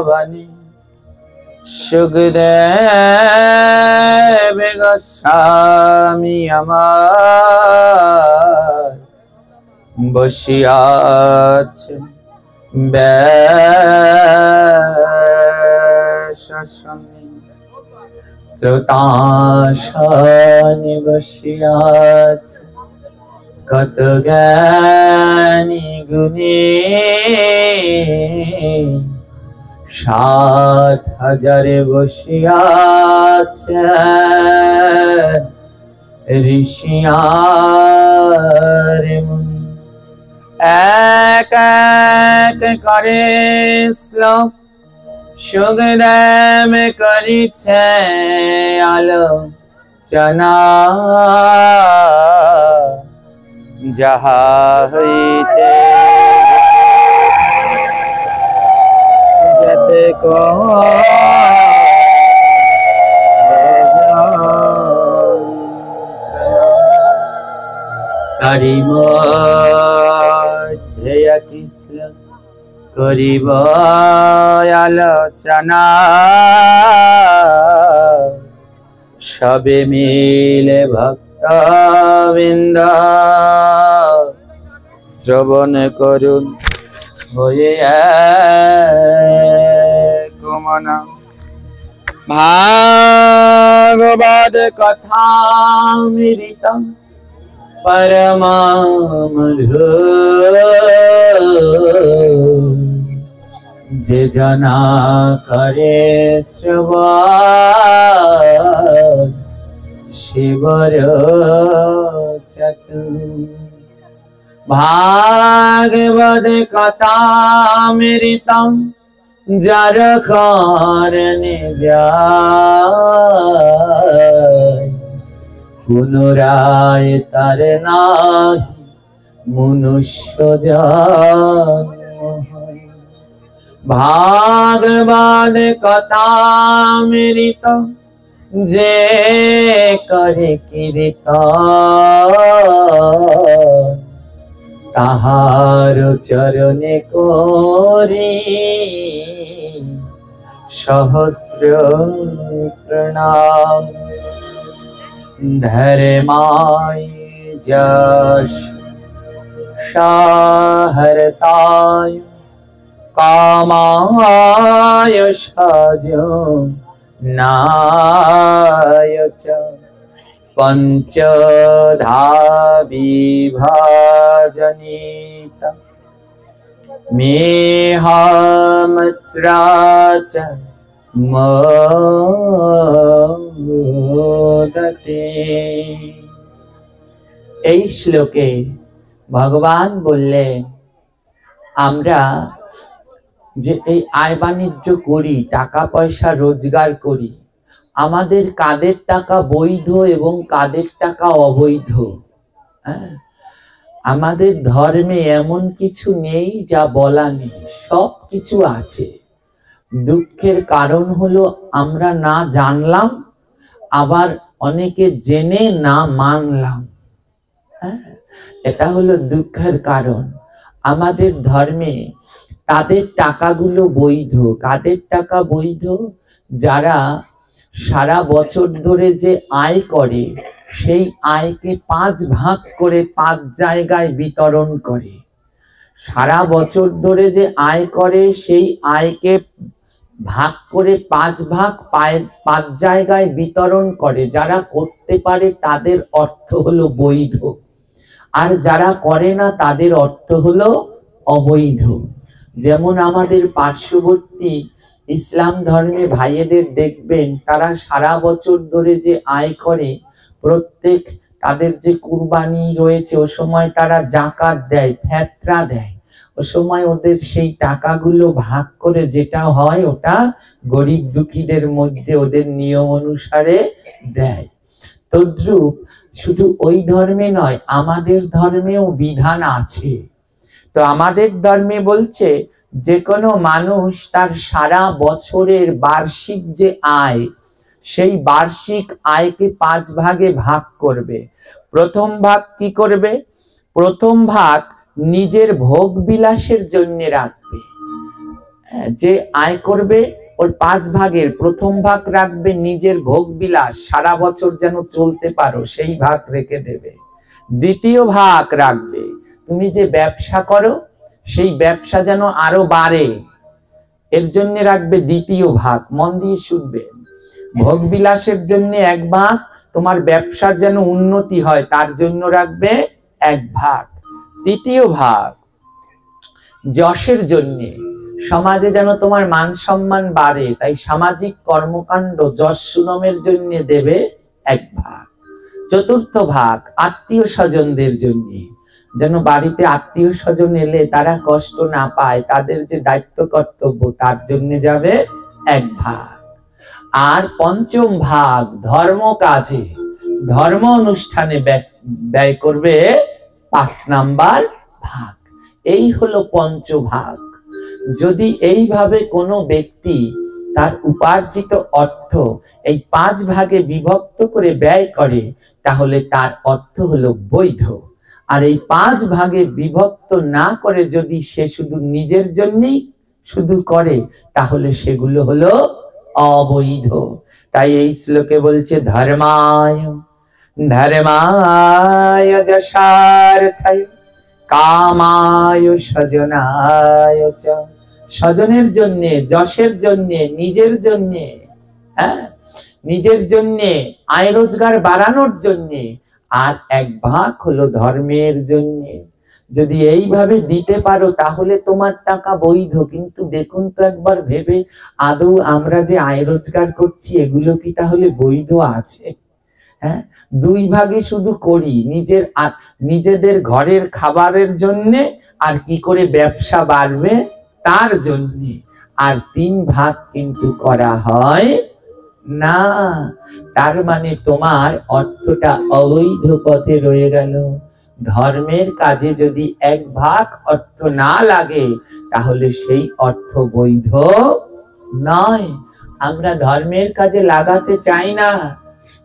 বনি সুখদেব গোস্বামী আমার বসিয়াছেন ব্যাসাসনে, শ্রোতাসনে বসিয়াছেন কত জ্ঞানী গুণী, ৭,০০০ বসিয়াছেন ঋষি আর মুনি। এক এক করে শ্লোক সুখদেব করিছে আলোচনা, যাহা হইতে যেতে তারি মধ্যে কৃষ্ণ করিব আলোচনা, সবে মিলে ভক্তবৃন্দ শ্রবণ করুন হয়ে একমনা। ভাগবত কথামৃতম পরমামধু, যে জনা করে শ্রবণ শিবর চতুর। ভাগবত কথামৃতম যার কারণে যায়, পুনরায় তার নাহি মনুষ্য জন্ম হয়। ভাগবত কথামৃতম যে করে কীর্তন, তাহার চরণে করি সহস্র প্রণাম। ধর্মায় যশ সাহরতায় কামায় সাজনায় চ, পঞ্চধা বিভাজনিত মেহামত্রা চ মোদতে। এই শ্লোকে ভগবান বললেন, আমরা যে এই আয় বাণিজ্য করি, টাকা পয়সা রোজগার করি, আমাদের কাদের টাকা বৈধ এবং কাদের টাকা অবৈধ। আমাদের ধর্মে এমন কিছু নেই যা বলা নেই, সব কিছু আছে। দুঃখের কারণ হলো আমরা না জানলাম, আবার অনেকে জেনে না মানলাম। এটা হলো দুঃখের কারণ। আমাদের ধর্মে তাদের টাকাগুলো বৈধ। কাদের টাকা বৈধ? যারা সারা বছর ধরে যে আয় করে, সেই আয়কে ৫ ভাগ করে ৫ জায়গায় বিতরণ করে। সারা বছর ধরে যে আয় করে, সেই আয়কে ভাগ করে ৫ ভাগ ৫ জায়গায় বিতরণ করে। যারা করতে পারে তাদের অর্থ হলো বৈধ, আর যারা করে না তাদের অর্থ হলো অবৈধ। যেমন আমাদের পার্শ্ববর্তী ইসলাম ধর্মে ভাইয়েদের দেখবেন, তারা সারা বছর ধরে যে আয় করে, প্রত্যেক তাদের যে কুরবানি রয়েছে, ও সময় তারা জাকাত দেয়, ফেতরা দেয়, ও সময় ওদের সেই টাকাগুলো ভাগ করে যেটা হয় ওটা গরিব দুঃখীদের মধ্যে ওদের নিয়ম অনুসারে দেয়। তদ্রূপ শুধু ওই ধর্মে নয়, আমাদের ধর্মেও বিধান আছে। তো আমাদের ধর্মে বলছে, যে কোনো মানুষ তার সারা বছরের বার্ষিক যে আয়, সেই বার্ষিক আয়কে ৫ ভাগে ভাগ করবে। প্রথম ভাগ কি করবে? প্রথম ভাগ নিজের ভোগ বিলাসের জন্য রাখবে। যে আয় করবে ওর 5 ভাগের প্রথম ভাগ রাখবে নিজের ভোগ বিলাস, সারা বছর যেন চলতে পারো সেই ভাগ রেখে দেবে। দ্বিতীয় ভাগ রাখবে তুমি যে ব্যবসা করো সেই ব্যবসা যেন আরো বাড়ে, এর জন্য রাখবে দ্বিতীয় ভাগ। মন দিয়ে শুনবেন, ভোগ বিলাসের জন্য 1 ভাগ, তোমার ব্যবসার যেন উন্নতি হয় তার জন্য রাখবে 1 ভাগ। তৃতীয় ভাগ যশের জন্য, সমাজে যেন তোমার মান সম্মান বাড়ে তাই সামাজিক কর্মকাণ্ড যশ সুনামের জন্য দেবে 1 ভাগ। চতুর্থ ভাগ আত্মীয় স্বজনদের জন্য, যেন বাড়িতে আত্মীয় স্বজন এলে তারা কষ্ট না পায়, তাদের যে দায়িত্ব কর্তব্য তার জন্য যাবে 1 ভাগ। আর পঞ্চম ভাগ ধর্ম কাজে, ধর্ম অনুষ্ঠানে ব্যয় করবে 5 নাম্বার ভাগ। এই হলো পঞ্চভাগ। যদি এইভাবে কোনো ব্যক্তি তার উপার্জিত অর্থ এই 5 ভাগে বিভক্ত করে ব্যয় করে তাহলে তার অর্থ হলো বৈধ। আর এই 5 ভাগে বিভক্ত না করে যদি সে শুধু নিজের জন্যই শুধু করে তাহলে সেগুলো হলো অবৈধ। তাই এই শ্লোকে বলছে ধর্মায় ধর্মায় যশার্থায় কামায় স্বজনায় চ, স্বজনের জন্য, যশের জন্য, নিজের জন্য, নিজের জন্য আয় রোজগার বাড়ানোর জন্য, আর 1 ভাগ হলো ধর্মের জন্য। যদি এইভাবে দিতে পারো তাহলে তোমার টাকা বৈধ। কিন্তু দেখুন তো একবার ভেবে, আদৌ আমরা যে আয় রোজগার করছি এগুলো কি তাহলে বৈধ আছে? 2 ভাগে শুধু করি, নিজেদের ঘরের খাবারের জন্য আর কি করে ব্যবসা বাড়বে তার জন্য, আর 3 ভাগ কিন্তু করা হয় না। তার মানে তোমার অর্থটা অবৈধ পথে রয়ে গেল। ধর্মের কাজে যদি 1 ভাগ অর্থ না লাগে তাহলে সেই অর্থ বৈধ নয়। আমরা ধর্মের কাজে লাগাতে চাই না।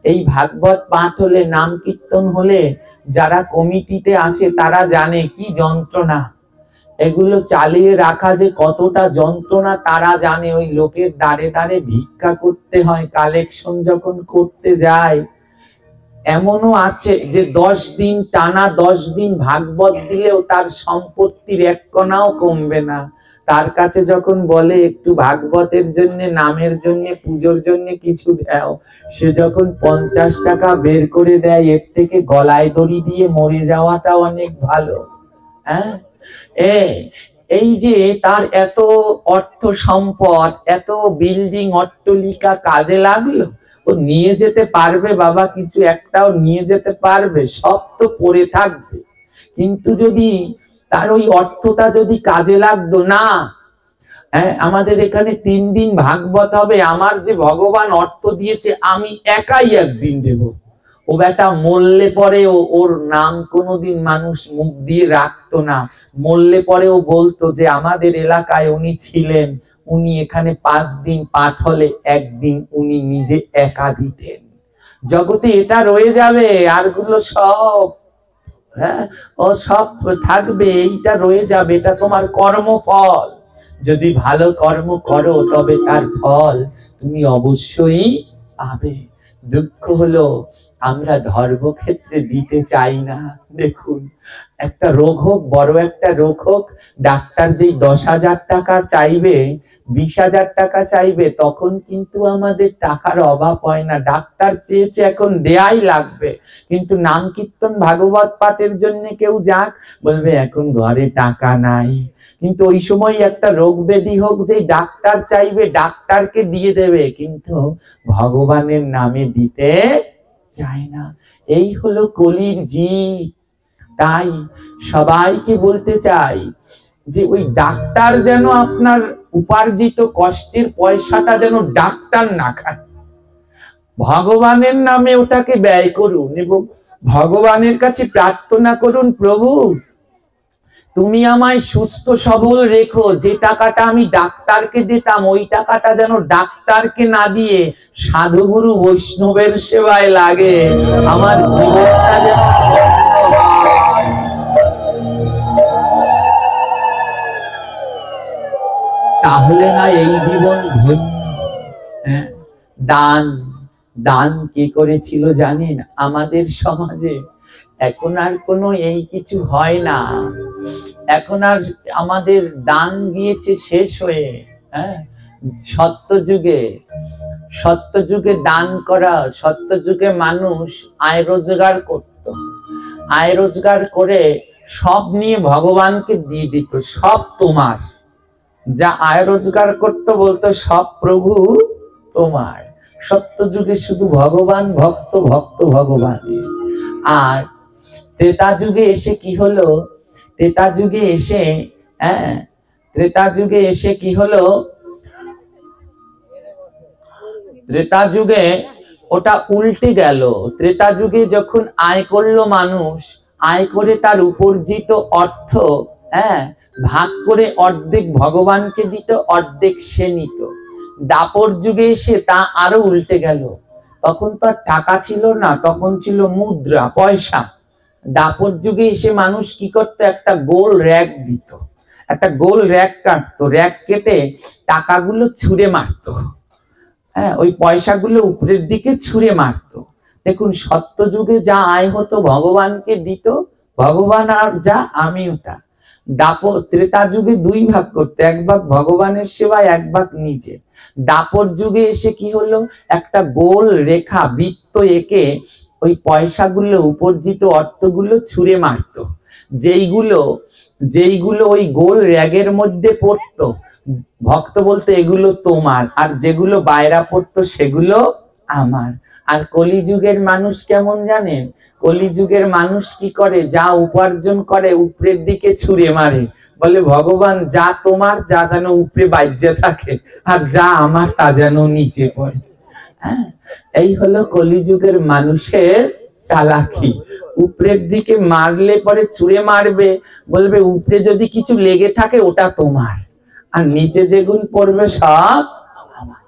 এই ভাগবত পাঠ হলে, নাম কীর্তন হলে যারা কমিটিতে আছে তারা জানে কি যন্ত্রণা, এগুলো চালিয়ে রাখা যে কতটা যন্ত্রণা তারা জানে। ওই লোকের দাঁড়ে দাঁড়ে ভিক্ষা করতে হয় কালেকশন যখন করতে যায়। এমনও আছে যে 10 দিন টানা 10 দিন ভাগবত দিলেও তার সম্পত্তির 1 কণাও কমবে না। তার কাছে যখন বলে একটু ভাগবতের জন্য, নামের জন্য, পুজোর জন্য কিছু দাও, সে যখন 50 টাকা বের করে দেয়, এর থেকে গলায় দড়ি দিয়ে মরে যাওয়াটা অনেক ভালো। এই যে তার এত অর্থ সম্পদ, এত বিল্ডিং অট্টালিকা কাজে লাগলো, ও নিয়ে যেতে পারবে বাবা? কিছু একটাও নিয়ে যেতে পারবে? সব তো পড়ে থাকবে। কিন্তু যদি তার ওই অর্থটা যদি কাজে লাগতো না, আমাদের এখানে 3 দিন ভাগবত হবে, আমার যে ভগবান অর্থ দিয়েছে আমি একাই 1 দিন দেব। ও বেটা মরলে পরে ওর নাম কোনোদিন মানুষ মুখ দিয়ে রাখতো না। মরলে পরে ও বলতো যে আমাদের এলাকায় উনি ছিলেন, উনি এখানে 5 দিন পাঠ হলে 1 দিন উনি নিজে একা দিতেন। জগতে এটা রয়ে যাবে, আরগুলো সব ও সব থাকবে, এইটা রয়ে যাবে। এটা তোমার কর্মফল। যদি ভালো কর্ম করো তবে তার ফল তুমি অবশ্যই পাবে। দুঃখ হলো আমরা ধর্মক্ষেত্রে দিতে চাই না। দেখুন, একটা রোগ হোক, বড় একটা রোগ হোক, ডাক্তার যেই 10,000 টাকা চাইবে, 20,000 টাকা চাইবে, তখন কিন্তু আমাদের টাকার অভাব হয় না। ডাক্তার চেয়েছে এখন দেয়াই লাগবে। কিন্তু নাম কীর্তন ভাগবত পাঠের জন্য কেউ যাক, বলবে এখন ঘরে টাকা নাই। কিন্তু ওই সময় একটা রোগ ব্যাধি হোক, যে ডাক্তার চাইবে, ডাক্তারকে দিয়ে দেবে, কিন্তু ভগবানের নামে দিতে চায় না। এই হলো কলির জীব। তাই সবাইকে বলতে চাই যে ওই ডাক্তার যেন আপনার উপার্জিত কষ্টের পয়সাটা যেন ডাক্তার না খায়, ভগবানের নামে ওটাকে ব্যয় করুন এবং ভগবানের কাছে প্রার্থনা করুন, প্রভু তুমি আমায় সুস্থ সবল রেখো। যে টাকাটা আমি ডাক্তারকে দিতাম ওই টাকাটা যেন ডাক্তারকে না দিয়ে সাধুগুরু বৈষ্ণবের সেবায় লাগে। আমার জীবনটা যেন তাহলে না এই জীবন ধন্য। হ্যাঁ, দান দান কে করেছিল জানেন? আমাদের সমাজে এখন আর কোনো এই কিছু হয় না। এখন আর আমাদের দান গিয়েছে শেষ হয়ে। হ্যাঁ, সত্যযুগে দান করা, সত্যযুগে মানুষ আয় রোজগার করত, আয় রোজগার করে সব নিয়ে ভগবানকে দিয়ে দিত, সব তোমার। যা আয় রোজগার করত বলতো সব প্রভু তোমার। সত্যযুগে শুধু ভগবান, ভক্ত ভক্ত ভগবানের। আর ত্রেতা যুগে এসে কি হলো? ত্রেতা যুগে এসে কি হলো? ত্রেতা যুগে ওটা উল্টে গেল। ত্রেতা যুগে যখন আয় করলো মানুষ, আয় করে তার উপার্জিত অর্থ ভাগ করে অর্ধেক ভগবানকে দিত, অর্ধেক সে নিত। দাপর যুগে এসে তা আরো উল্টে গেল। তখন তো আর টাকা ছিল না, তখন ছিল মুদ্রা, পয়সা। দাপর যুগে এসে মানুষ কি করতো? একটা গোল র‍্যাক দিত, একটা গোল র‍্যাক কাটতো, র‍্যাক কেটে টাকাগুলো ছুঁড়ে মারতো। হ্যাঁ, ওই পয়সাগুলো উপরের দিকে ছুঁড়ে মারতো। দেখুন, সত্য যুগে যা আয় হতো ভগবানকে দিত, ভগবান আর যা আমিও তা। দাপর ত্রেতা যুগে দুই ভাগ করতো, এক ভাগ ভগবানের সেবায়, এক ভাগ নিজে। দাপর যুগে এসে কি হলো? একটা গোল রেখা বৃত্ত এঁকে ওই পয়সাগুলো, উপার্জিত অর্থগুলো ছুঁড়ে মারতো। যেইগুলো ওই গোল র‍্যাগের মধ্যে পড়তো, ভক্ত বলতে এগুলো তোমার, আর যেগুলো বাইরা পড়তো সেগুলো আমার। আর কলিযুগের মানুষ কেমন জানেন? কলিযুগের মানুষ কি করে? যা উপার্জন করে উপরের দিকে ছুঁড়ে মারে, বলে ভগবান যা তোমার, যা যেন উপরে বাইজে থাকে, আর যা আমার তা যেন নিচে পড়ে। হ্যাঁ, এই হলো কলিযুগের মানুষের চালাকি। উপরের দিকে মারলে পরে ছুঁড়ে মারবে, বলবে উপরে যদি কিছু লেগে থাকে ওটা তোমার, আর নিচে যেগুলো পড়বে সব আমার।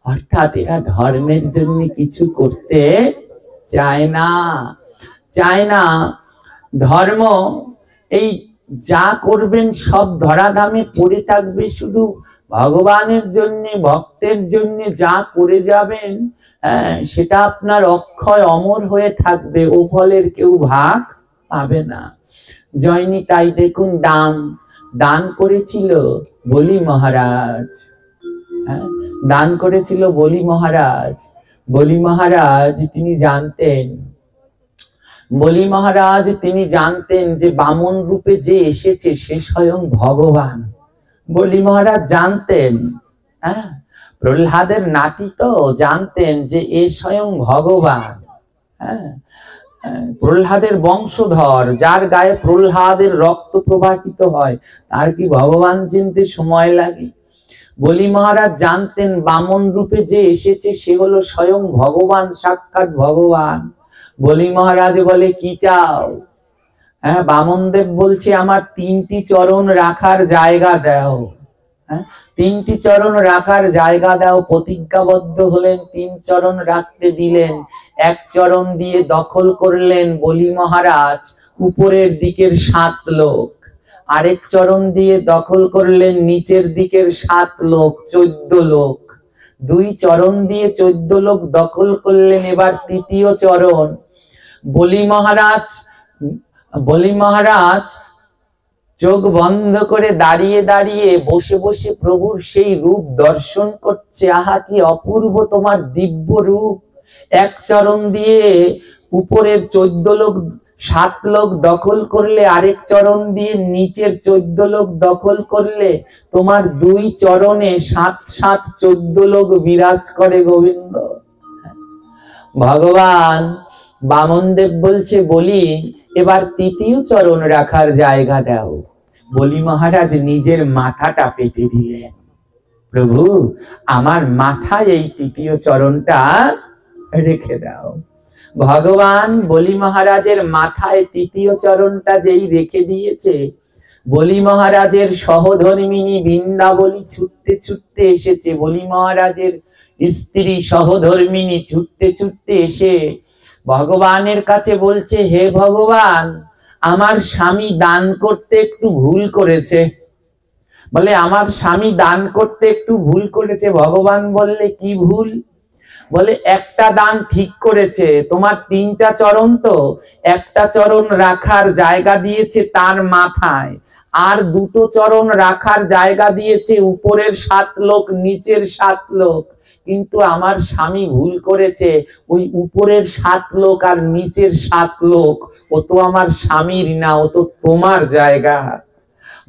অর্থাৎ এরা ধর্মের জন্য কিছু করতে চায় না। ধর্ম এই যা করবেন সব ধরাধামে পড়ে থাকবে, শুধু ভগবানের জন্য, ভক্তের জন্য যা করে যাবেন সেটা আপনার অক্ষয় অমর হয়ে থাকবে, ও ফলের কেউ ভাগ পাবে না। জয়নি তাই দেখুন, দান করেছিল বলি মহারাজ। দান করেছিল বলি মহারাজ। বলি মহারাজ তিনি জানতেন যে বামন রূপে যে এসেছে সে স্বয়ং ভগবান। বলি মহারাজ জানতেন, প্রহ্লাদের নাতি তো জানতেন যে এ স্বয়ং ভগবান। প্রহ্লাদের বংশধর, যার গায়ে প্রহ্লাদের রক্ত প্রবাহিত হয়, তার কি ভগবান চিনতে সময় লাগে? বলি মহারাজ জানতেন বামন রূপে যে এসেছে সে হলো স্বয়ং ভগবান, সাক্ষাৎ ভগবান। বলি মহারাজ বলে কি চাও? বামন দেব বলছে আমার 3টি চরণ রাখার জায়গা দাও। 3টি চরণ রাখার জায়গা দাও। প্রতিজ্ঞাবদ্ধ হলেন, 3 চরণ রাখতে দিলেন। এক চরণ দিয়ে দখল করলেন বলি মহারাজ উপরের দিকের 7 লোক, আরেক চরণ দিয়ে দখল করলেন নিচের দিকের 7 লোক, 14 লোক। 2 চরণ দিয়ে 14 লোক দখল করলেন। এবার 3য় চরণ। বলি মহারাজ চোখ বন্ধ করে দাঁড়িয়ে দাঁড়িয়ে বসে বসে প্রভুর সেই রূপ দর্শন করছে। আহা কি অপূর্ব তোমার দিব্য রূপ! এক চরণ দিয়ে উপরের 14 লোক, 7 লোক দখল করলে, আরেক চরণ দিয়ে নিচের 14 লোক দখল করলে, তোমার 2 চরণে 7 14 লোক বিরাজ করে গোবিন্দ। ভগবান বামনদেব বলছে বলি এবার 3য় চরণ রাখার জায়গা দাও। বলি মহারাজ নিজের মাথাটা পেতে দিলেন, প্রভু আমার মাথায় এই 3য় চরণটা রেখে দাও। ভগবান বলি মহারাজের মাথায় 3য় চরণটা যেই রেখে দিয়েছে, বলি মহারাজের সহধর্মিনী বৃন্দাবলী ছুটতে ছুটতে এসেছে। বলি মহারাজের স্ত্রী সহধর্মিনী ছুটতে ছুটতে এসে ভগবানের কাছে বলছে, হে ভগবান আমার স্বামী দান করতে একটু ভুল করেছে। বলে আমার স্বামী দান করতে একটু ভুল করেছে। ভগবান বললে কি ভুল? বলে একটা দান ঠিক করেছে, তোমার তিনটা চরণ তো, একটা চরণ রাখার জায়গা দিয়েছে তার মাথায়, আর দুটো চরণ রাখার জায়গা দিয়েছে উপরের 7 লোক নিচের 7 লোক। কিন্তু আমার স্বামী ভুল করেছে, ওই উপরের 7 লোক আর নিচের 7 লোক ও তো আমার স্বামীর না, ও তো তোমার জায়গা।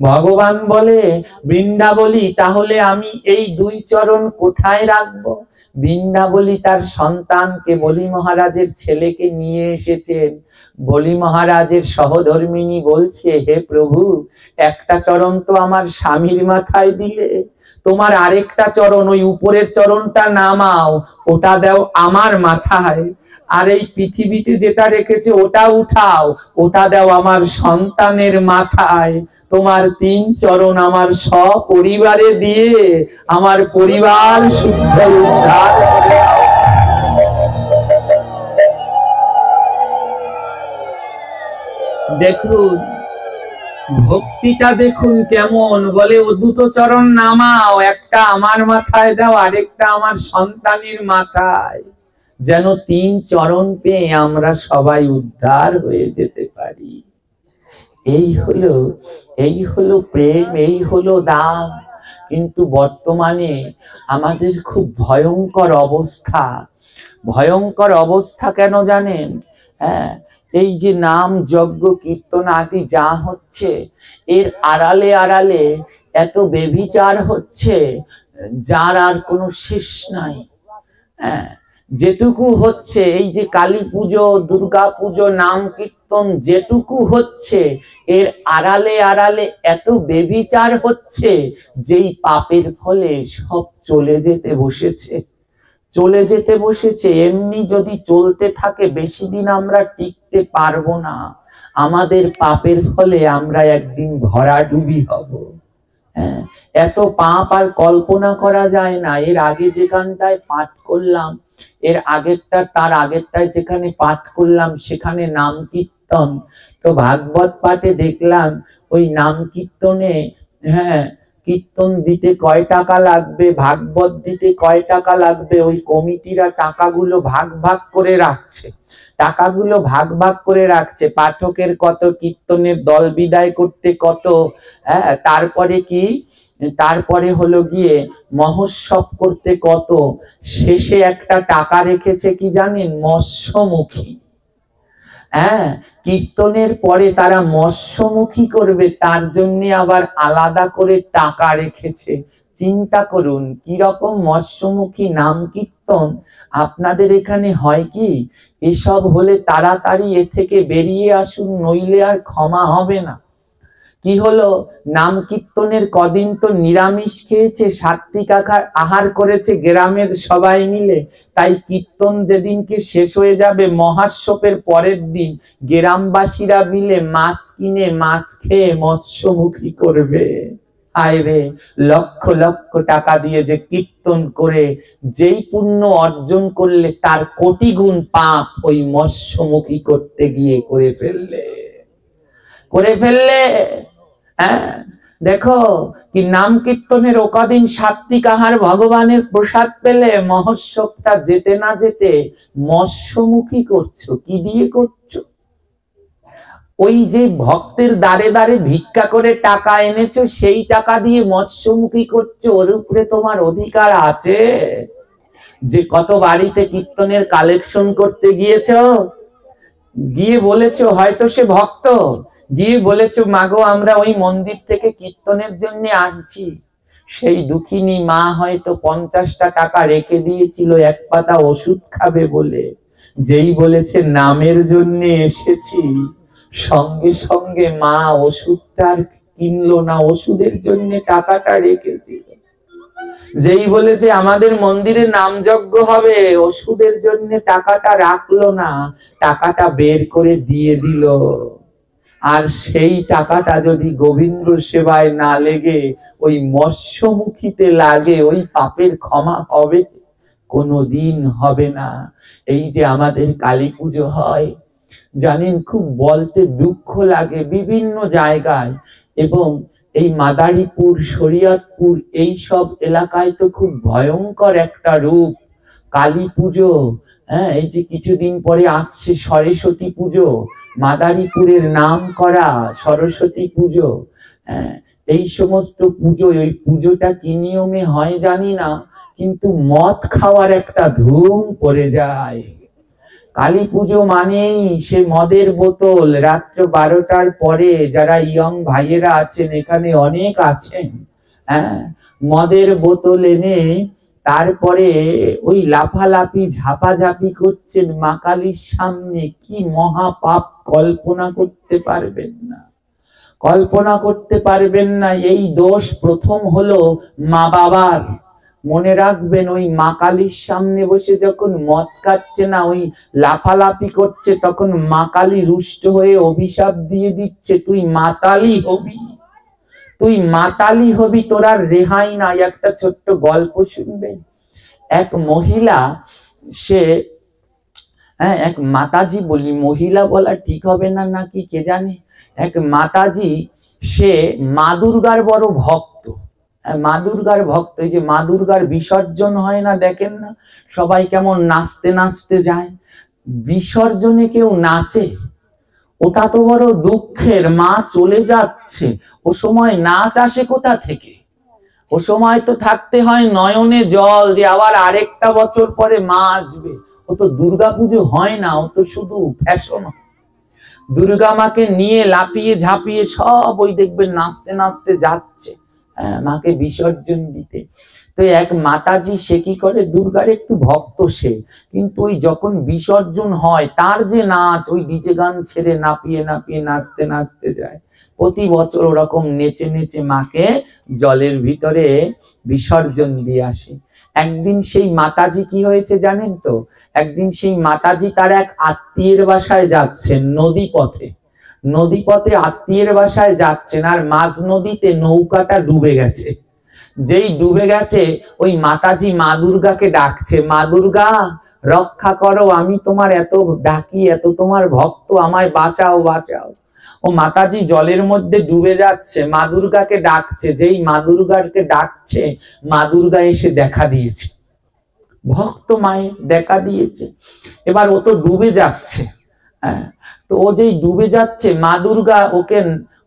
ভগবান বলে বৃন্দাবলী, তাহলে আমি এই 2 চরণ কোথায় রাখবো? বৃন্দাবলী তার সন্তানকে, বলি মহারাজের ছেলেকে নিয়ে এসেছেন। বলি মহারাজের সহধর্মিনী বলছে, হে প্রভু, একটা চরণ তো আমার স্বামীর মাথায় দিলে, তোমার আরেকটা চরণ, ওই উপরের চরণটা নামাও, ওটা দাও আমার মাথায়, আর এই পৃথিবীতে যেটা রেখেছে ওটা উঠাও, ওটা দাও আমার সন্তানের মাথায়। তোমার 3 চরণ আমার সপরিবারে দিয়ে আমার পরিবার শুদ্ধ উদ্ধার করে দাও। দেখুন ভক্তিটা দেখুন কেমন। বলে ও দুটো চরণ নামাও, একটা আমার মাথায় দাও, আরেকটা আমার সন্তানের মাথায়, যেন 3 চরণ পেয়ে আমরা সবাই উদ্ধার হয়ে যেতে পারি। এই হলো প্রেম, এই হলো দাম। কিন্তু বর্তমানে আমাদের খুব ভয়ঙ্কর অবস্থা। ভয়ঙ্কর অবস্থা কেন জানেন? হ্যাঁ, এই যে নাম যজ্ঞ কীর্তন আদি যা হচ্ছে, এর আড়ালে আড়ালে এত বেবিচার হচ্ছে যার আর কোনো শেষ নাই। হ্যাঁ, যেটুকু হচ্ছে, এই যে কালী পুজো, দুর্গা পুজো, নাম কীর্তন যেটুকু হচ্ছে, এর আড়ালে আড়ালে এত বেবিচার হচ্ছে, যেই পাপের ফলে সব চলে যেতে বসেছে। চলে যেতে বসেছে। এমনি যদি চলতে থাকে বেশি দিন আমরা টিকতে পারবো না। আমাদের পাপের ফলে আমরা একদিন ভরাডুবি হব। হ্যাঁ, এত পাপ আর কল্পনা করা যায় না। এর আগে যেখানটায় পাঠ করলাম, এর আগেরটা তার আগেরটায় যেখানে পাঠ করলাম, সেখানে নাম কীর্তন। তো ভাগবত পাঠে দেখলাম ওই নাম কীর্তনে, হ্যাঁ, কীর্তন দিতে কয় টাকা লাগবে, ভাগবত দিতে কয় টাকা লাগবে, ওই কমিটিরা টাকাগুলো ভাগ ভাগ করে রাখছে। টাকাগুলো ভাগ ভাগ করে রাখছে। পাঠকের কত, কীর্তনের দল বিদায় করতে কত, হ্যাঁ, তারপরে কি, তারপরে হলো গিয়ে মহোৎসব করতে কত। শেষে একটা টাকা রেখেছে কি জানেন? মৎস্যমুখী। হ্যাঁ, কীর্তনের পরে তারা মৎস্যমুখী করবে, তার জন্য আবার আলাদা করে টাকা রেখেছে। চিন্তা করুন কি রকম মৎস্যমুখী নাম কীর্তন। আপনাদের এখানে হয় কি? এসব হলে তাড়াতাড়ি এ থেকে বেরিয়ে আসুন, নইলে আর ক্ষমা হবে না। কি হলো, নাম কীর্তনের কদিন তো নিরামিষ খেয়েছে, সাত্বিক আহার করেছে গ্রামের সবাই মিলে। তাই কীর্তন যেদিনকে শেষ হয়ে যাবে, মহাস্যপের পরের দিন গ্রামবাসীরা মিলে মাছ কিনে মাছ খেয়ে মৎস্যমুখী করবে। আয় রে, লক্ষ লক্ষ টাকা দিয়ে যে কীর্তন করে যেই পুণ্য অর্জন করলে, তার কোটি গুণ পাপ ওই মৎস্যমুখী করতে গিয়ে করে ফেললে। হ্যাঁ, দেখো কি নাম কীর্তনের ওকদিন সাত্বিক আহার ভগবানের প্রসাদ পেলে, মহোৎসবটা যেতে না যেতে মৎস্যমুখী করছো। কি দিয়ে করছো? ওই যে ভক্তের দ্বারে দ্বারে ভিক্ষা করে টাকা এনেছো, সেই টাকা দিয়ে মৎস্যমুখী করছো। ওর উপরে তোমার অধিকার আছে? যে কত বাড়িতে কীর্তনের কালেকশন করতে গিয়েছো, গিয়ে বলেছো, হয়তো সে ভক্ত, গিয়ে বলেছো, মাগো আমরা ওই মন্দির থেকে কীর্তনের জন্য আনছি। সেই দুঃখিনী মা হয়তো 50টা টাকা রেখে দিয়েছিল এক পাতা ওষুধ খাবে বলে। যেই বলেছে নামের জন্য এসেছি, সঙ্গে সঙ্গে মা ওষুধটা আর কিনলো না, ওষুধের জন্য টাকাটা রেখেছিল। যেই বলেছে আমাদের মন্দিরে নামযজ্ঞ হবে, ওষুধের জন্য টাকাটা রাখলো না, টাকাটা বের করে দিয়ে দিল। আর সেই টাকাটা যদি গোবিন্দ সেবায় না লেগে ওই মৎস্যমুখীতে লাগে, ওই পাপের ক্ষমা হবে? কোনোদিন হবে না। এই যে আমাদের কালী পুজো হয়, জানেন, খুব বলতে দুঃখ লাগে বিভিন্ন জায়গায়। এবং এই মাদারীপুর, শরীয়তপুর এই সব এলাকায় তো খুব ভয়ঙ্কর একটা রূপ কালী পুজো। হ্যাঁ, এই যে কিছুদিন পরে আসছে সরস্বতী পুজো, মাদারীপুরের নাম করা সরস্বতী পুজো। হ্যাঁ, এই সমস্ত পুজো, ওই পুজোটা কি নিয়মে হয় জানি না, কিন্তু মদ খাওয়ার একটা ধুম পড়ে যায়। কালী পুজো মানেই সে মদের বোতল। রাত্র 12টার পরে যারা ইয়ং ভাইয়েরা আছেন, এখানে অনেক আছেন, হ্যাঁ, মদের বোতল এনে তারপরে ওই লাফালাফি ঝাপাঝাপি করছেন মা কালীর সামনে। কি মহাপাপ কল্পনা করতে পারবেন না, কল্পনা করতে পারবেন না। এই দোষ প্রথম হলো মা বাবার। মনে রাখবেন, ওই মা কালীর সামনে বসে যখন মদ খাচ্ছে না, ওই লাফালাফি করছে, তখন মা কালী রুষ্ট হয়ে অভিশাপ দিয়ে দিচ্ছে, তুই মাতালি হবি, তুই মাতালি হবি, তোর আর রেহাই নাই। একটা ছোট্ট গল্প শুনবেন। এক মহিলা, সে, হ্যাঁ, এক মাতাজি বলি, মহিলা বলা ঠিক হবে না নাকি কে জানে, এক মাতাজি, সে মা দুর্গার বড় ভক্ত। মা দুর্গার ভক্ত। এই যে মা দুর্গার বিসর্জন হয় না, দেখেন না সবাই কেমন নাচতে নাচতে যায়। বিসর্জনে কেউ নাচে? ওটা তো বড় দুঃখের। মা চলে যাচ্ছে, ও সময় নাচ আসে কোথা থেকে? ও সময় তো থাকতে হয় নয়নে জল, যে আবার আরেকটা বছর পরে মা আসবে। ও তো দুর্গাপুজো হয় না, ও তো শুধু ফ্যাশন। দুর্গা মাকে নিয়ে লাফিয়ে ঝাঁপিয়ে সব ওই দেখবেন নাচতে নাচতে যাচ্ছে, হ্যাঁ, মাকে বিসর্জন দিতে। তো এক মাতাজি, সে কি করে, দুর্গার একটু ভক্ত সে, কিন্তু ওই যখন বিসর্জন হয় তার যে নাচ, ওই ডিজে গান ছেড়ে নাপিয়ে নাপিয়ে নাচতে নাচতে যায়। প্রতি বছর ওরকম নেচে নেচে মাকে জলের ভিতরে বিসর্জন দিয়ে আসে। একদিন সেই মাতাজি কি হয়েছে জানেন তো? একদিন সেই মাতাজি তার এক আত্মীয়ের বাসায় যাচ্ছেন, নদী পথে, নদী পথে আত্মীয়ের বাসায় যাচ্ছেন, আর মাঝ নদীতে নৌকাটা ডুবে গেছে। যেই ডুবে গেছে, ওই মাতাজি মা দুর্গাকে ডাকছে, মা দুর্গা রক্ষা করো, আমি তোমার এত ডাকি, এত তোমার ভক্ত, আমায় বাঁচাও বাঁচাও। ও মাতাজি জলের মধ্যে ডুবে যাচ্ছে, মা দুর্গাকে ডাকছে। যেই মা দুর্গাকে ডাকছে, মা দুর্গা এসে দেখা দিয়েছে, ভক্ত মায়ের দেখা দিয়েছে। এবার ও তো ডুবে যাচ্ছে, হ্যাঁ, তো ও যেই ডুবে যাচ্ছে, মা দুর্গা ওকে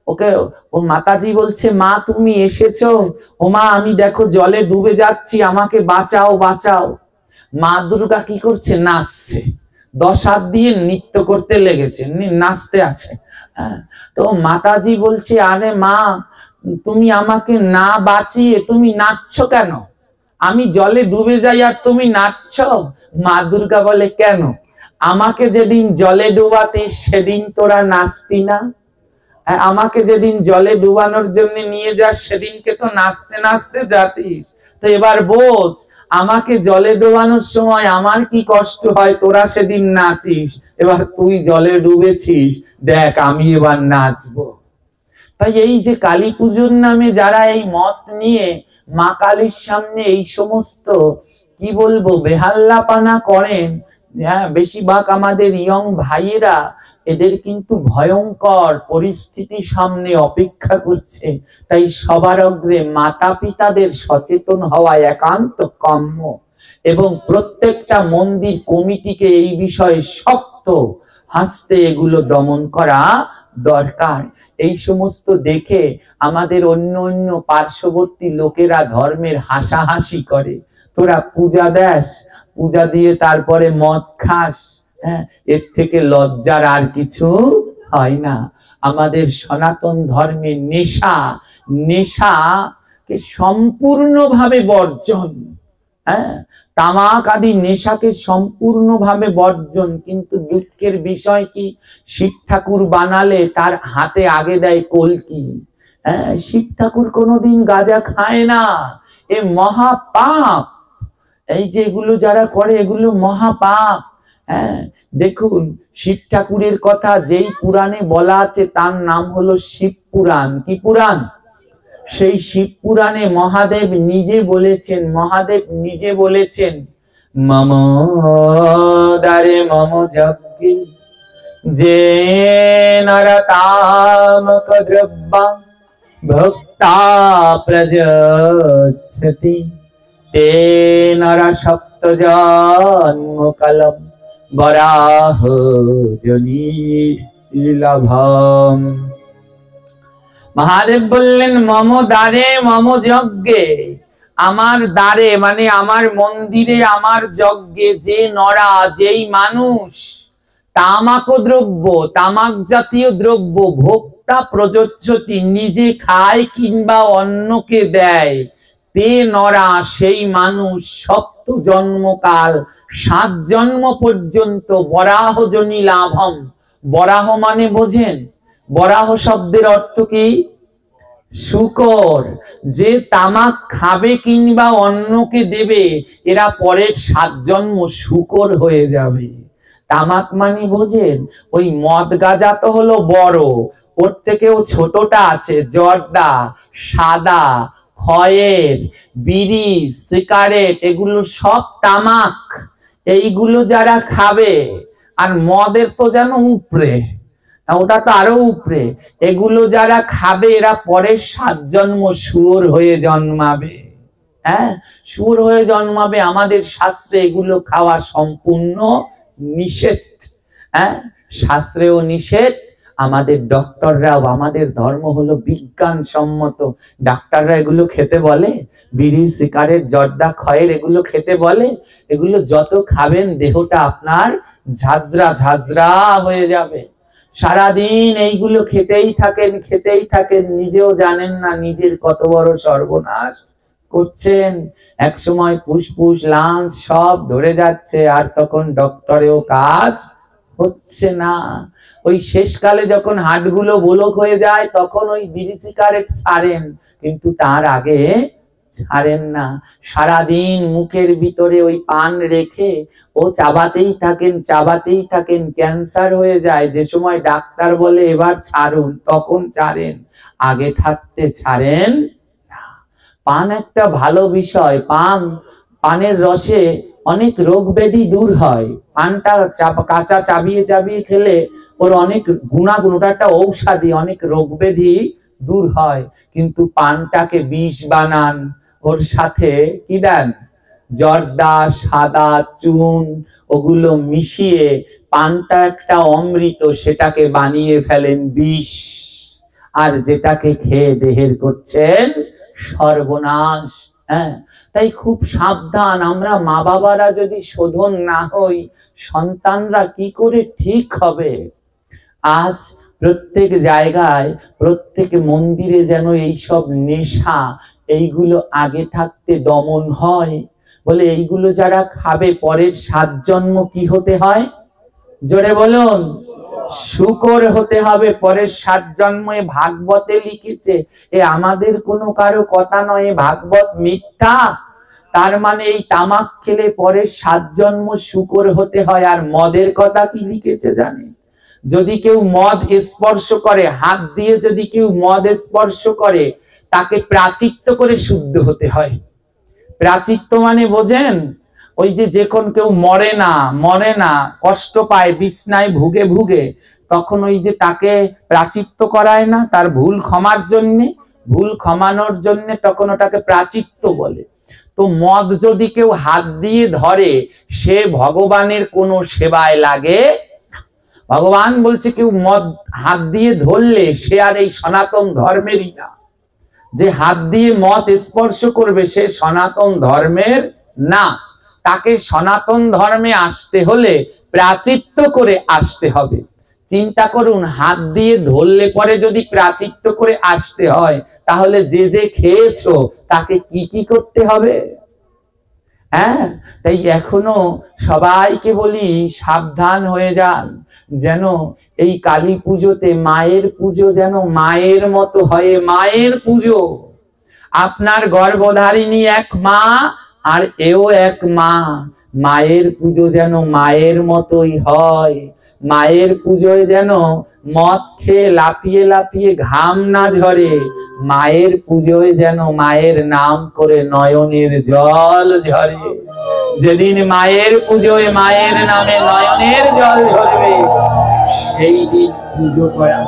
ওকে ও মাতাজি বলছে, মা তুমি এসেছো? ও মা, আমি দেখো জলে ডুবে যাচ্ছি, আমাকে বাঁচাও বাঁচাও। মা দুর্গা কি করছে? নাচছে, 10 হাত দিয়ে নৃত্য করতে লেগেছে, নাচতে আছে। তো মাতাজি বলছে, আরে মা, তুমি আমাকে না বাঁচিয়ে তুমি নাচছো কেন? আমি জলে ডুবে যাই আর তুমি নাচছো? মা দুর্গা বলে, কেন? আমাকে যেদিন জলে ডুবাতিস সেদিন তোরা নাচতি না? আমাকে যেদিন জলে ডুবানোর জন্য নিয়ে যাস সেদিনকে তো নাচতে নাচতে যাতিস। তো এবার বোঝ, আমাকে জলে ডুবানোর সময় আমার কি কষ্ট হয়, তোরা সেদিন নাচিস। এবার তুই জলে ডুবেছিস, দেখ আমি এবার নাচবো। তাই এই যে কালী পুজোর নামে যারা এই মত নিয়ে মা কালীর সামনে এই সমস্ত কি বলবো বেহাল্লাপানা করেন, হ্যাঁ, বেশিরভাগ আমাদের ইয়ং ভাইয়েরা, এদের কিন্তু ভয়ঙ্কর পরিস্থিতি সামনে অপেক্ষা করছে। তাই সবার অগ্রে মাতা পিতাদের সচেতন হওয়া একান্ত কাম্য, এবং প্রত্যেকটা মন্দির কমিটিকে এই বিষয়ে শক্ত হাসতে এগুলো দমন করা দরকার। এই সমস্ত দেখে আমাদের অন্য অন্য পার্শ্ববর্তী লোকেরা ধর্মের হাসাহাসি করে, তোরা পূজা দেস, পূজা দিয়ে তারপরে মদ খাস, হ্যাঁ, এর থেকে লজ্জার আর কিছু হয় না। আমাদের সনাতন ধর্মে নেশাকে সম্পূর্ণভাবে বর্জন, হ্যাঁ, তামাক আদি নেশাকে সম্পূর্ণভাবে বর্জন। কিন্তু দুঃখের বিষয় কি, শিব ঠাকুর বানালে তার হাতে আগে দেয় কলকি। হ্যাঁ, শিব ঠাকুর কোনোদিন গাঁজা খায় না, এ মহাপাপ। এই যে এগুলো যারা করে, এগুলো মহাপাপ। হ্যাঁ, দেখুন শিব ঠাকুরের কথা যেই পুরাণে বলা আছে তার নাম হলো শিব পুরাণ। কি পুরাণ? সেই শিব পুরাণে মহাদেব নিজে বলেছেন, মম দ্বারে মম যজ্ঞে যে নরতামক দ্রব্যা ভক্তি ভোক্তা প্রযচ্ছতি তে নর সপ্ত জন্ম কালম বরাহ জনি লাভম। মহাদেব বললেন মম দ্বারে মম যজ্ঞে, আমার দ্বারে মানে আমার মন্দিরে আমার যজ্ঞে যে নরা যেই মানুষ তামাক দ্রব্য তামাক জাতীয় দ্রব্য ভোক্তা প্রযোজ্যতি নিজে খায় কিংবা অন্যকে দেয়, তে নরা সেই মানুষ সপ্ত জন্মকাল 7 জন্ম পর্যন্ত বরাহ জনি লাভম। বরাহ মানে বোঝেন? বরাহ শব্দের অর্থ কি? শূকর। যে তামাক খাবে কিংবা অন্যকে দেবে এরা পরের 7 জন্ম শূকর হয়ে যাবে। তামাক মানে বোঝেন? ওই মদ গাঁজা তো হলো বড়, ওর থেকেও ছোটটা আছে জর্দা, সাদা, খয়ের, বিড়ি, সিগারেট, এগুলো সব তামাক। এইগুলো যারা খাবে, আর মদের তো যেন উপরে, ওটা তো আরো উপরে, এগুলো যারা খাবে এরা পরের 7 জন্ম শুয়োর হয়ে জন্মাবে। হ্যাঁ, শুয়োর হয়ে জন্মাবে। আমাদের শাস্ত্রে এগুলো খাওয়া সম্পূর্ণ নিষেধ। হ্যাঁ, শাস্ত্রেও নিষেধ, আমাদের ডক্টররাও, আমাদের ধর্ম হলো বিজ্ঞান সম্মত, ডাক্তাররা এগুলো খেতে বলে? বিড়ি, সিগারেট, জর্দা, খয়ের এগুলো খেতে বলে? এগুলো যত খাবেন দেহটা আপনার ঝাঁঝরা ঝাঁঝরা হয়ে যাবে। সারাদিন এইগুলো খেতেই থাকেন, নিজেও জানেন না নিজের কত বড় সর্বনাশ করছেন। এক সময় ফুসফুস, লাংস সব ধরে যাচ্ছে, আর তখন ডক্টরেও কাজ হচ্ছে না। ওই শেষকালে যখন হাড়গুলো বোলক হয়ে যায় তখন ওই বিড়ি সিগারেট ছাড়েন, কিন্তু তার আগে ছাড়েন না। সারাদিন মুখের ভিতরে ওই পান রেখে ও চাবাতেই থাকেন, ক্যান্সার হয়ে যায়। যে সময় ডাক্তার বলে এবার ছাড়ুন, তখন ছাড়েন, আগে থাকতে ছাড়েন না। পান একটা ভালো বিষয়। পানের রসে অনেক রোগ ব্যাধি দূর হয়। পানটা কাঁচা চাবিয়ে খেলে ওর অনেক গুণাগুণ, ওটা একটা ঔষধি, অনেক রোগ ব্যাধি দূর হয়। কিন্তু পানটাকে বিষ বানান, ওর সাথে কি দেন? জর্দা, সাদা চুন, ওগুলো মিশিয়ে পানটা একটা অমৃত, সেটাকে বানিয়ে ফেলেন বিষ, আর যেটাকে খেয়ে দেহের করছেন সর্বনাশ। হ্যাঁ, তাই খুব সাবধান। আমরা মা বাবারা যদি শোধন না হই, সন্তানরা কি করে ঠিক হবে? আজ প্রত্যেক জায়গায়, প্রত্যেক মন্দিরে যেন এইসব নেশা, এইগুলো আগে থাকতে দমন হয়। বলে এইগুলো যারা খাবে পরের 7 জন্ম কি হতে হয়? জোরে বলুন, শূকর হতে হবে পরের 7 জন্মে। ভাগবতে লিখেছে, এ আমাদের কোনো কারো কথা নয়, ভাগবত মিথ্যা। তার মানে এই তামাক খেলে পরের 7 জন্ম শূকর হতে হয়। আর মদের কথা কি লিখেছে জানেন? যদি কেউ মদ স্পর্শ করে, হাত দিয়ে যদি কেউ মদ স্পর্শ করে, তাকে প্রাচিত্য করে শুদ্ধ হতে হয়। প্রাচিত্য মানে বোঝেন? ওই যে যখন কেউ মরে না, কষ্ট পায়, বিছনায় ভুগে, তখন ওই যে তাকে প্রাচিত্য করায় না, তার ভুল ক্ষমার জন্য, ভুল ক্ষমানোর জন্য, তখন ওটাকে প্রাচিত্য বলে। তো মদ যদি কেউ হাত দিয়ে ধরে, সে ভগবানের কোনো সেবায় লাগে। ভগবান বলছে কেউ মদ হাত দিয়ে ধরলে সে আর এই সনাতন ধর্মেরই না। যে হাত দিয়ে মদ স্পর্শ করবে সে সনাতন ধর্মের না। তাকে সনাতন ধর্মে আসতে হলে প্রাচিত্য করে আসতে হবে। চিন্তা করুন, হাত দিয়ে ধরলে পরে যদি প্রাচিত্য করে আসতে হয়, তাহলে যে খেয়েছো তাকে কি করতে হবে? হ্যাঁ, তাই এখনো সবাইকে বলি সাবধান হয়ে যান, যেন এই কালী পুজোতে মায়ের পুজো যেন মায়ের মতো হয়। মায়ের পুজো, আপনার গর্ভধারিণী এক মা, আর এও এক মা। মায়ের পুজো যেন মায়ের মতোই হয়। মায়ের পুজোয় যেন মদ খেয়ে লাফিয়ে ঘাম না ঝরে। মায়ের পুজোয় যেন মায়ের নাম করে নয়নের জল ঝরে। যেদিন মায়ের পুজোয় মায়ের নামে নয়নের জল ঝরবে, সেই দিন পুজো করা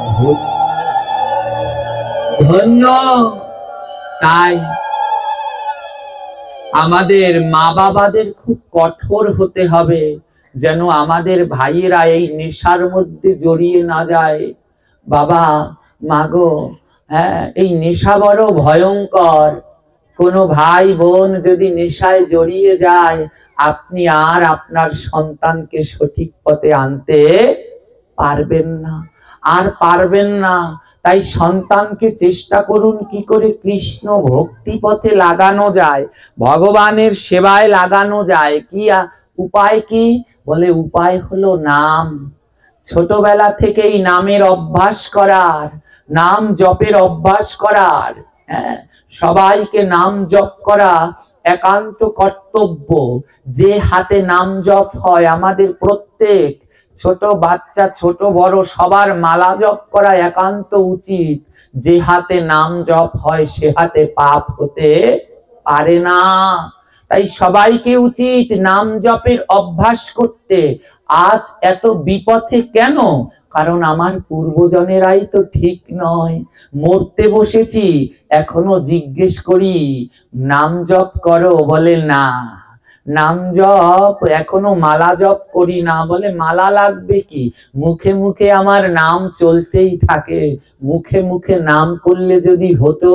ধন্য। তাই আমাদের মা বাবাদের খুব কঠোর হতে হবে, যেন আমাদের ভাইয়েরা এই নেশার মধ্যে জড়িয়ে না যায়। বাবা মাগো, হ্যাঁ, এই নেশা বড় ভয়ঙ্কর। কোনো ভাই বোন যদি নেশায় জড়িয়ে যায়, আপনি আর আপনার সন্তানকে সঠিক পথে আনতে পারবেন না, আর পারবেন না। তাই সন্তানকে চেষ্টা করুন কি করে কৃষ্ণ ভক্তি পথে লাগানো যায়, ভগবানের সেবায় লাগানো যায়। কি উপায়? কি বলে? উপায় হলো নাম। ছোটবেলা থেকেই নামের অভ্যাস করার, নাম জপের অভ্যাস করার। হ্যাঁ, সবাইকে নাম জপ করা একান্ত কর্তব্য। যে হাতে নাম জপ হয়, আমাদের প্রত্যেক ছোট বাচ্চা ছোট বড় সবার মালা জপ করা একান্ত উচিত। যে হাতে নাম জপ হয় সে হাতে পাপ হতে পারে না। তাই সবাইকে উচিত নাম জপের অভ্যাস করতে। আজ এত বিপথে কেন? কারণ আমার পূর্বজনেরাই তো ঠিক নয়। মরতে বসেছি, এখনো জিজ্ঞেস করি নাম জপ করো, বলে না। নাম জপ এখনো মালা জপ করি না, বলে মালা লাগবে কি? মুখে মুখে আমার নাম চলতেই থাকে। মুখে মুখে নাম করলে যদি হতো,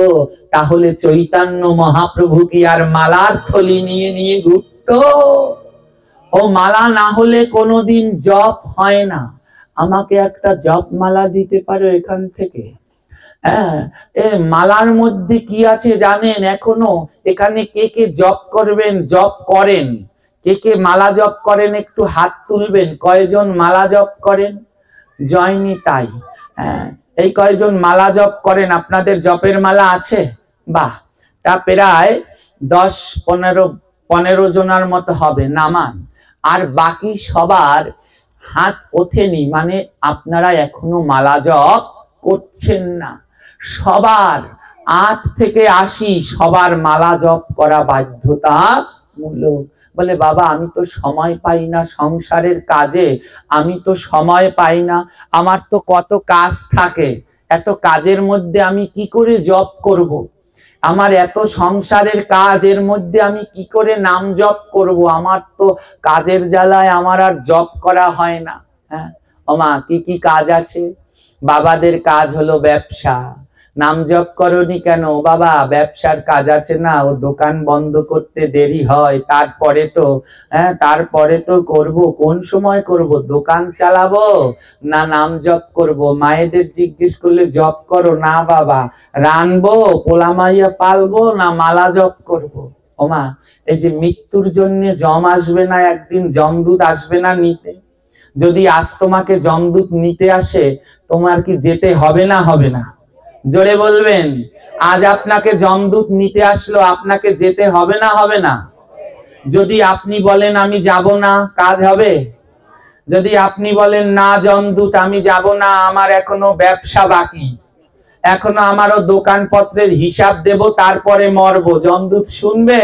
তাহলে চৈতন্য মহাপ্রভু কি আর মালার থলি নিয়ে নিয়ে ঘুরতো? ও মালা না হলে কোনোদিন জপ হয় না। আমাকে একটা জপ মালা দিতে পারো এখান থেকে? হ্যাঁ, মালার মধ্যে কি আছে জানেন? এখনো এখানে কে কে জপ করবেন, জপ করেন? কে কে মালা জপ করেন একটু হাত তুলবেন। কয়জন মালা জপ করেন? জয়নি তাই। হ্যাঁ, এই কয়জন মালা জপ করেন? আপনাদের জপের মালা আছে? বাহ, তা প্রায় 10-15 জনের মতো হবে। নামান। আর বাকি সবার হাত ওঠেনি, মানে আপনারা এখনো মালা জপ করছেন না। সবার 8 থেকে 80 সবার মালা জপ করা বাধ্যতামূলক। বলে বাবা আমি তো সময় পাই না, সংসারের কাজে আমি তো সময় পাই না, আমার তো কত কাজ থাকে, এত কাজের মধ্যে আমি কি করে জপ করব? আমার এত সংসারের কাজ, এর মধ্যে আমি কি করে নাম জপ করব? আমার তো কাজের জ্বালায় আমার আর জপ করা হয় না। হ্যাঁ, ওমা কি কি কাজ আছে? বাবাদের কাজ হলো ব্যবসা। নাম জপ করনি কেন? বাবা ব্যবসার কাজ আছে না, ও দোকান বন্ধ করতে দেরি হয়, তারপরে তো করব। কোন সময় করব? দোকান চালাবো না নাম জপ করব? মায়েদের জিজ্ঞেস করলে জপ করো না বাবা, রানবো পোলামাইয়া পালবো না মালা জপ করব? ওমা এই যে মৃত্যুর জন্য জম আসবে না একদিন, যমদূত আসবে না নিতে? যদি আজ তোমাকে যমদূত নিতে আসে, তোমার কি যেতে হবে না হবে না? জোরে বলবেন। আজ আপনাকে যমদূত নিতে আসলো, আপনাকে যেতে হবে না হবে না? যদি আপনি বলেন আমি যাব না, কাজ হবে? যদি আপনি বলেন না যমদূত আমি যাব না, আমার এখনো ব্যবসা বাকি, এখনো আমারও দোকানপত্রের হিসাব দেব, তারপরে মরবো, যমদূত শুনবে?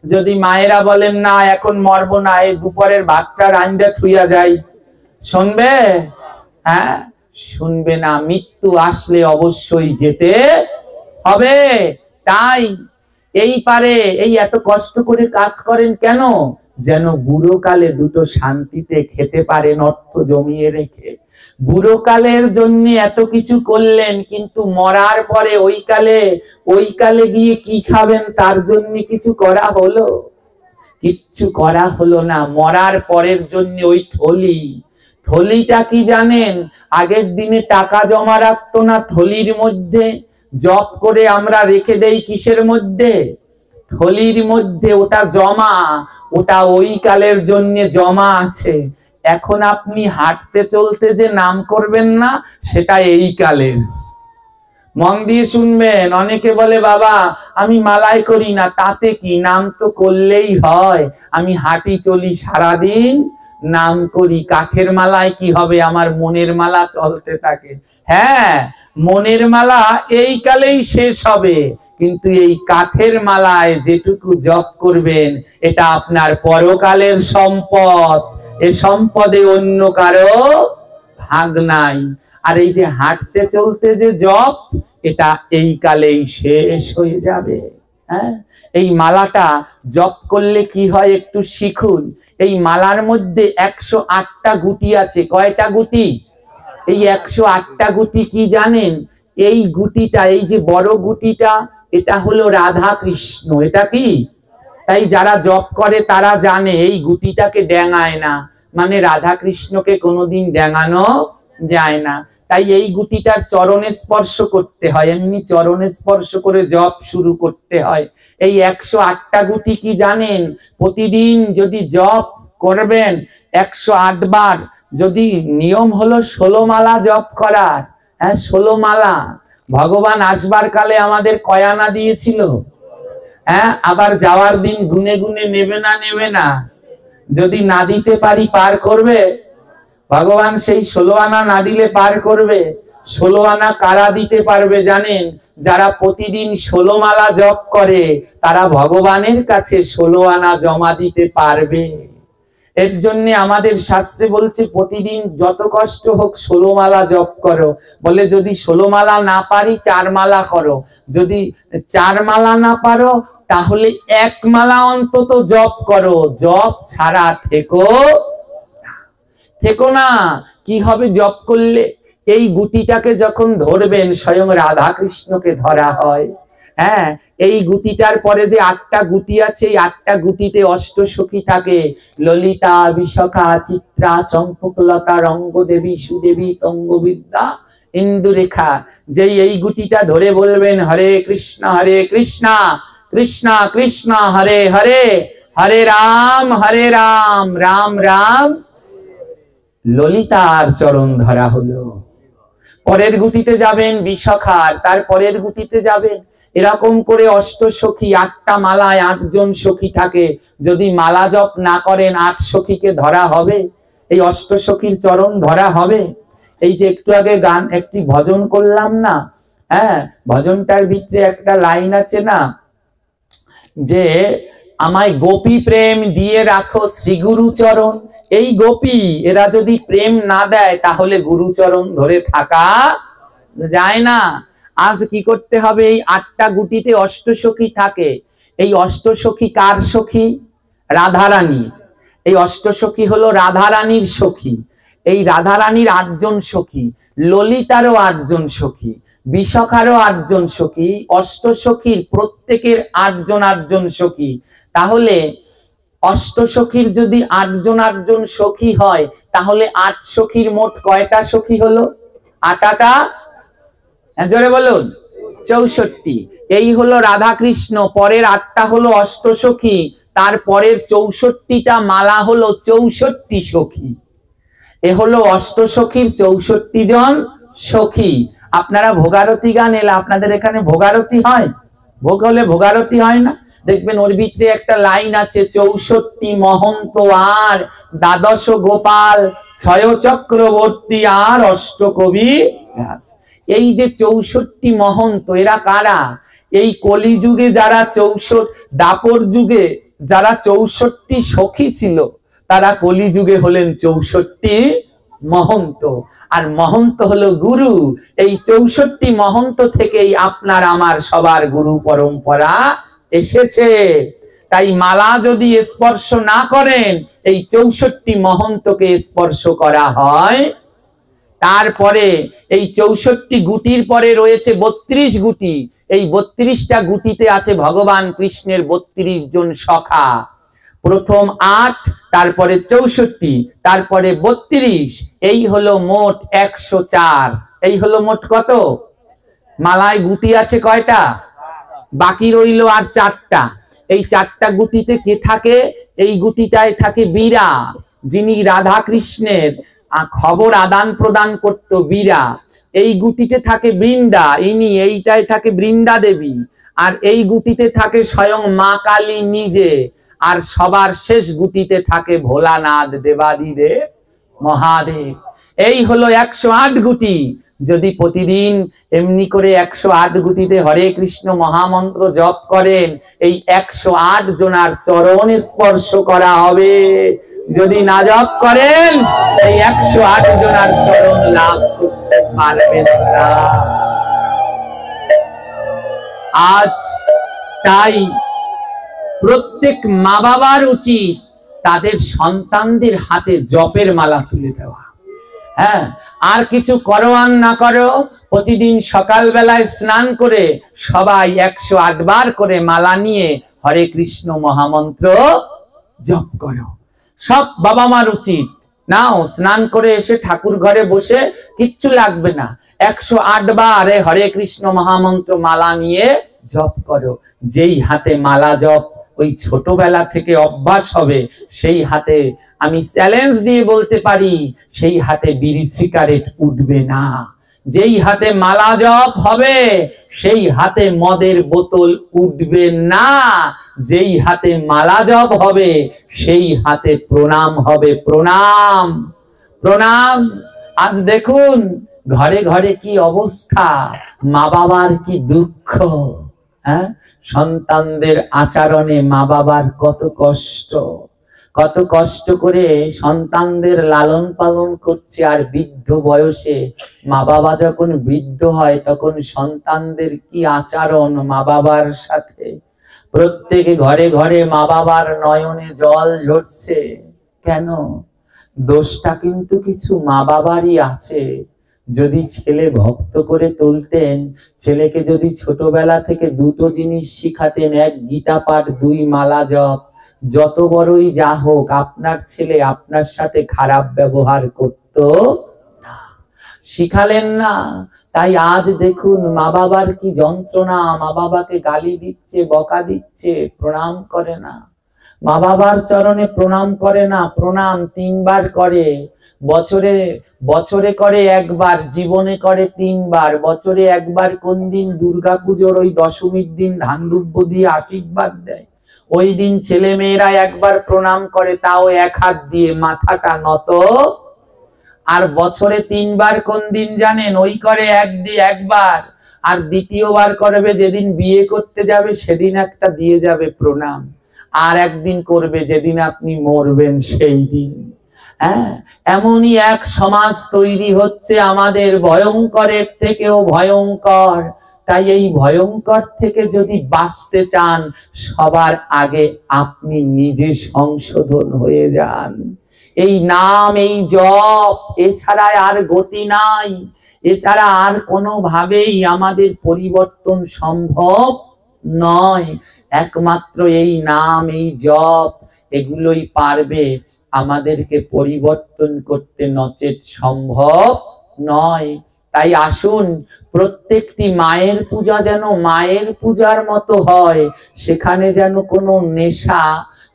যদি মায়েরা বলেন না এখন মরবো না, এই দুপুরের ভাতটা রাইন্দা থুইয়া যাই, শুনবে? হ্যাঁ, শুনবে না। মৃত্যু আসলে অবশ্যই যেতে হবে। তাই এই পারে এই এত কষ্ট করে কাজ করেন কেন? যেন বুড়ো কালে দুটো শান্তিতে খেতে পারেন, অর্থ জমিয়ে রেখে। বুড়ো কালের জন্য এত কিছু করলেন, কিন্তু মরার পরে ওই কালে গিয়ে কি খাবেন তার জন্য কিছু করা হলো? কিচ্ছু করা হলো না। মরার পরের জন্য ওই থলিটা কি জানেন? আগের দিনে টাকা জমা রাখতো না থলির মধ্যে, জপ করে আমরা রেখে দেই কিসের মধ্যে? থলির মধ্যে। ওটা জমা, ওটা ওই কালের জন্য জমা আছে। এখন আপনি হাঁটতে চলতে যে নাম করবেন না, সেটা এই কালের। মন দিয়ে শুনবেন। অনেকে বলে বাবা আমি মালাই করি না, তাতে কি? নাম তো করলেই হয়। আমি হাঁটি চলি সারাদিন, নাম করি। কাঠের মালায় কি হবে? আমার মনের মালা চলতে থাকে। হ্যাঁ, মনের মালা এই কালেই শেষ হবে, কিন্তু এই কাঠের মালায় যেটুকু জপ করবেন, এটা আপনার পরকালের সম্পদ। এ সম্পদে অন্য কারো ভাগ নাই। আর এই যে হাঁটতে চলতে যে জপ, এটা এই কালেই শেষ হয়ে যাবে। হ্যাঁ, এই মালাটা জপ করলে কি হয় একটু শিখুন। এই মালার মধ্যে 108টা গুটি আছে। কয়টা গুটি? এই 108টা গুটি কি জানেন? এই গুটিটা, এই যে বড় গুটিটা, এটা হলো রাধা কৃষ্ণ। এটা কি? তাই যারা জপ করে তারা জানে এই গুটিটাকে ডেঙায় না, মানে রাধা কৃষ্ণকে কোনোদিন ডেঙানো যায় না। তাই এই গুটিটার চরণে স্পর্শ করতে হয়, এমনি চরণে স্পর্শ করে জপ শুরু করতে হয়। এই 108টা গুটি কি জানেন? প্রতিদিন যদি জপ করবেন 108 বার, যদি নিয়ম হলো 16 মালা জপ করার। হ্যাঁ, 16 মালা। ভগবান আসবার কালে আমাদের কয়ানা দিয়েছিল। হ্যাঁ, আবার যাওয়ার দিন গুনে গুনে নেবে না? নেবে না? যদি না দিতে পারি পার করবে ভগবান? সেই 16 আনা না দিলে পার করবে? 16 আনা কারা দিতে পারবে জানেন? যারা প্রতিদিন 16 মালা জপ করে তারা ভগবানের কাছে 16 আনা জমা দিতে পারবে। এর জন্য আমাদের শাস্ত্রে বলছে প্রতিদিন যত কষ্ট হোক 16 মালা জপ করো। বলে যদি 16 মালা না পারি 4 মালা করো, যদি 4 মালা না পারো তাহলে 1 মালা অন্তত জপ করো। জপ ছাড়া থেকো না। কি হবে জপ করলে? এই গুটিটাকে যখন ধরবেন স্বয়ং রাধা কৃষ্ণকে ধরা হয়। হ্যাঁ, এই গুটিটার পরে যে 8টা গুটি আছে, এই 8টা গুটিতে অষ্টসখী থাকে। ললিতা, বিশাখা, চিত্রা, চম্পকলতা, রঙ্গদেবী, সুদেবী, তঙ্গবিদ্যা, ইন্দুরেখা। যেই এই গুটিটা ধরে বলবেন হরে কৃষ্ণ কৃষ্ণ কৃষ্ণ হরে হরে, হরে রাম রাম রাম, ললিতার চরণ ধরা হলো। পরের গুটিতে যাবেন বিশাখার, তার পরের গুটিতে যাবেন। এরকম করে অষ্টসখী, 8টা মালায় 8 জন সখী থাকে। যদি মালা জপ না করেন 8 সখীকে ধরা হবে, এই অষ্টসখীর চরণ ধরা হবে। এই যে একটু আগে গান একটি ভজন করলাম না, হ্যাঁ, ভজনটার ভিতরে একটা লাইন আছে না, যে আমায় গোপী প্রেম দিয়ে রাখো শ্রী গুরু চরণ। এই গোপী এরা যদি প্রেম না দেয় তাহলে গুরুচরণ ধরে থাকা যায় না। আজ কি করতে হবে? এই 8টা গুটিতে অষ্টসখী থাকে। এই অষ্টসখী কার সখী? রাধারানীর। এই অষ্টসখী হলো রাধারানীর সখী। এই রাধারানীর 8 জন সখী, ললিতারও 8 জন সখী, বিশাখারও 8 জন সখী, অষ্টসখীর প্রত্যেকের 8 জন সখী। তাহলে অষ্টসখীর যদি 8 জন সখী হয় তাহলে 8 সখীর মোট কয়টা সখী হলো? 8টা। জোরে বলুন। 64। এই হলো রাধা কৃষ্ণ। পরের 8টা হলো অষ্টসখী, তার পরের 64টা মালা হলো 64 সখী। এ হলো অষ্টসখীর 64 জন সখী। আপনারা ভোগারতি গান এলে আপনাদের এখানে ভোগারতি হয়? ভোগ হলে ভোগারতি হয় না? দেখবেন ওর ভিতরে একটা লাইন আছে, 64 মহন্ত আর 12 গোপাল, 6 চক্রবর্তী আর অষ্টকবি। এই যে 64 মহন্ত, এরা কারা? এই কলিযুগে যারা 64, দাপর যুগে যারা 64 সখী ছিল তারা কলিযুগে হলেন 64 মহন্ত। আর মহন্ত হলো গুরু। এই 64 মহন্ত থেকেই আপনার আমার সবার গুরু পরম্পরা এসেছে। তাই মালা যদি স্পর্শ না করেন, এই 64 মহন্তকে স্পর্শ করা হয়। তারপরে এই 64 গুটির পরে রয়েছে 32 গুটি। এই 32টা গুটিতে আছে ভগবান কৃষ্ণের 32 জন সখা। প্রথম 8, তারপরে 64, তারপরে 32। এই হলো মোট 104। এই হলো মোট কত? মালায় গুটি আছে কয়টা? বাকি রইল আর 4টা। এই 4টা গুটিতে কে থাকে? এই গুটিটায় থাকে বীরা, যিনি রাধা কৃষ্ণের খবর আদান প্রদান করত। বীরা। এই গুটিতে থাকে বৃন্দা, ইনি এইটায় থাকে বৃন্দা দেবী। আর এই গুটিতে থাকে স্বয়ং মা কালী নিজে। আর সবার শেষ গুটিতে থাকে ভোলানাথ দেবাদিদেব মহাদেব। এই হলো 108 গুটি। যদি প্রতিদিন এমনি করে 108 গুটিতে হরে কৃষ্ণ মহামন্ত্র জপ করেন, এই 108 জনার চরণ স্পর্শ করা হবে। যদি না জপ করেন এই 108 জনার চরণ লাভ করতে পারবেন না। আজ তাই প্রত্যেক মা বাবার উচিত তাদের সন্তানদের হাতে জপের মালা তুলে দেওয়া। হ্যাঁ, আর কিছু করো আর না করো, প্রতিদিন সকালবেলায় স্নান করে সবাই 108 বার করে মালা নিয়ে হরে কৃষ্ণ মহামন্ত্র জপ করো। সব বাবা মার উচিত। নাও স্নান করে এসে ঠাকুর ঘরে বসে কিচ্ছু লাগবে না, 108 বার হরে কৃষ্ণ মহামন্ত্র মালা নিয়ে জপ করো। যেই হাতে মালা জপ ওই ছোটবেলা থেকে অভ্যাস হবে, সেই হাতে আমি চ্যালেঞ্জ দিয়ে বলতে পারি সেই হাতে বিড়ি সিগারেট উঠবে না। যেই হাতে মালা জপ হবে সেই হাতে মদের বোতল উঠবে না। যেই হাতে মালা জপ হবে সেই হাতে প্রণাম হবে। প্রণাম প্রণাম। আজ দেখুন ঘরে ঘরে কি অবস্থা, মা বাবার কি দুঃখ। হ্যাঁ, সন্তানদের আচরণে মা বাবার কত কষ্ট, কত কষ্ট করে সন্তানদের লালন পালন করছে। আর বৃদ্ধ বয়সে মা বাবা যখন বৃদ্ধ হয় তখন সন্তানদের কি আচরণ মা বাবার সাথে। প্রত্যেকে ঘরে ঘরে মা বাবার নয়নে জল ঝরছে। কেন? দোষটা কিন্তু কিছু মা বাবারই আছে। যদি ছেলে ভক্ত করে তুলতেন, ছেলেকে যদি ছোটবেলা থেকে দুটো জিনিস শিখাতেন, 1 গীতা পাঠ, 2 মালা জপ, যত বড়ই যা হোক আপনার ছেলে আপনার সাথে খারাপ ব্যবহার করত না। শিখালেন না, তাই আজ দেখুন মা বাবার কি যন্ত্রণা। মা বাবাকে গালি দিচ্ছে, বকা দিচ্ছে, প্রণাম করে না। মা বাবার চরণে প্রণাম করে না। প্রণাম 3 বার করে, বছরে বছরে করে 1 বার, জীবনে করে 3 বার। বছরে 1 বার কোন দিন? দুর্গা পুজোর ওই দশমীর দিন ধান দুব্য দিয়ে আশীর্বাদ দেয়। ওই দিন ছেলে মেয়েরা 1 বার প্রণাম করে, তাও 1 হাত দিয়ে, মাথাটা নত। আর বছরে 3 বার কোন দিন জানেন? ওই করে 1 বার, আর দ্বিতীয়বার করবে যেদিন বিয়ে করতে যাবে সেদিন একটা দিয়ে যাবে প্রণাম। আর একদিন করবে যেদিন আপনি মরবেন সেই দিন। হ্যাঁ, এমনই এক সমাজ তৈরি হচ্ছে আমাদের, ভয়ঙ্করের থেকেও ভয়ঙ্কর। তাই এই ভয়ঙ্কর থেকে যদি বাঁচতে চান, সবার আগে আপনি নিজে সংশোধন হয়ে যান। এই নাম, এই জপ, এছাড়া আর গতি নাই। এছাড়া আর কোনোভাবেই আমাদের পরিবর্তন সম্ভব নয়। একমাত্র এই নাম, এই জপ, এগুলোই পারবে আমাদেরকে পরিবর্তন করতে, নচেত সম্ভব নয়। তাই আসুন প্রত্যেকটি মায়ের পূজা যেন মায়ের পূজার মতো হয়। সেখানে যেন কোনো নেশা,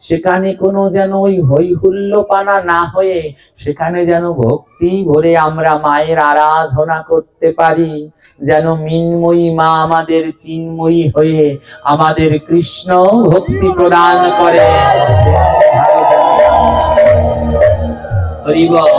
সেখানে কোনো যেন ওই হই হুল্লোপানা না হয়ে, সেখানে যেন ভক্তি ভরে আমরা মায়ের আরাধনা করতে পারি। যেন মিন্ময়ী মা আমাদের চিন্ময়ী হয়ে আমাদের কৃষ্ণ ভক্তি প্রদান করে। হরি বল।